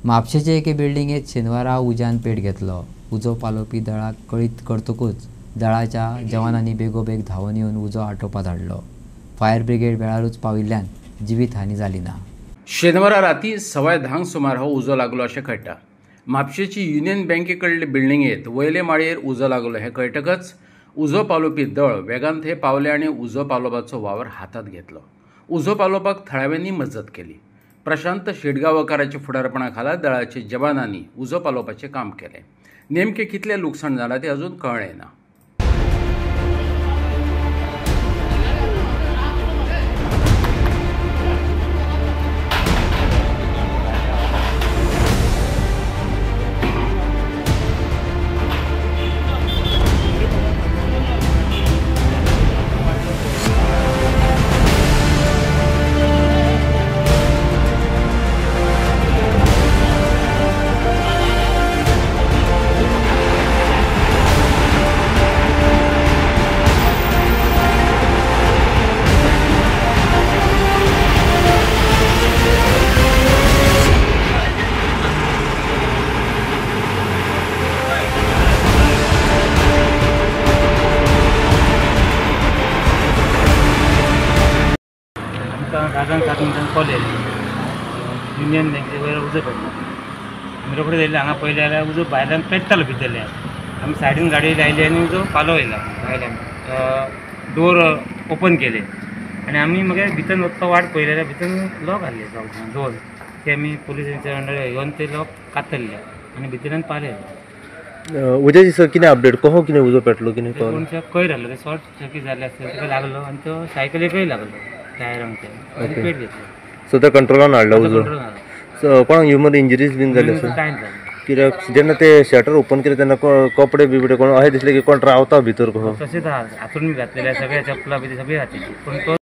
म्हापशेचे एके बिल्डिंगेत शेनवारा उज्यान पेट घेतलो। उजो पालोवपी दळाक कळीत करतकूच दळाच्या जवानांनी बेगोबेग धांवन येवन उजो आटोवपाक धाडलो। फायर ब्रिगेड वेळारूच पाविल्ल्यान जिवीत हानी जाली ना। शेनवारा राती 10:15 सुमार हो उजो लागलो अशें कळटा। म्हापशेची युनियन बँके कडले बिल्डिंगेत वयले माळयेर उजो लागलो हें कळटकच उजो पालोवपी दळ वेगान थंय पावले आनी उजो पालोवपाचो वावर हातांत घेतलो। उजो पालोवपाक थळाव्यांनी मजत केली। प्रशांत शेटगांवकाराच्या फुडारपणा खाला दळाच्या जवानांनी उजो पालोवपाचें काम केलें। नेमकें कितलें लुकसाण जालां तें अजून कळ्ळें ना। राजान साधन कॉलेज युनियन बँके वयर उजो पेटलो। आमी रोखडे जायले हांगा पयले जाल्यार उजो भायल्यान पेट्टालो भितरल्यान। आमी सायडीन गाडी लायली आनी उजो पालो वयला भायल्यान डोर ओपन केले आनी आमी मागीर भितर वचपा वाट पयली जाल्यार भितर लॉक आहले डोर ते आमी पुलिसांच्या अंडर घेवन ते लॉक कातरले आनी भितरल्यान पाले। उद्या दिसा कितें अपडेट कहो कितें उजो पेटलो कितें कोणच्या कयर आहलो ते शॉर्ट सर्कीट जाल्ले आसले ताका लागलो आनी तो सायकलीकय लागलो टायरांक पेट घेतलो। सो तो कंट्रोलान हाडला उजो। सो कोणाक ह्युमन इंजरीज बीन जाले सर कांय जालें कित्याक जेन्ना ते शटर ओपन केले तेन्ना कपडे बिबडे कोण अशें दिसलें की कोण रावता भितर कहो तशेंच आहा हातून बी घातलेले सगळे चपलां बी सगळी घातलेली पूण तो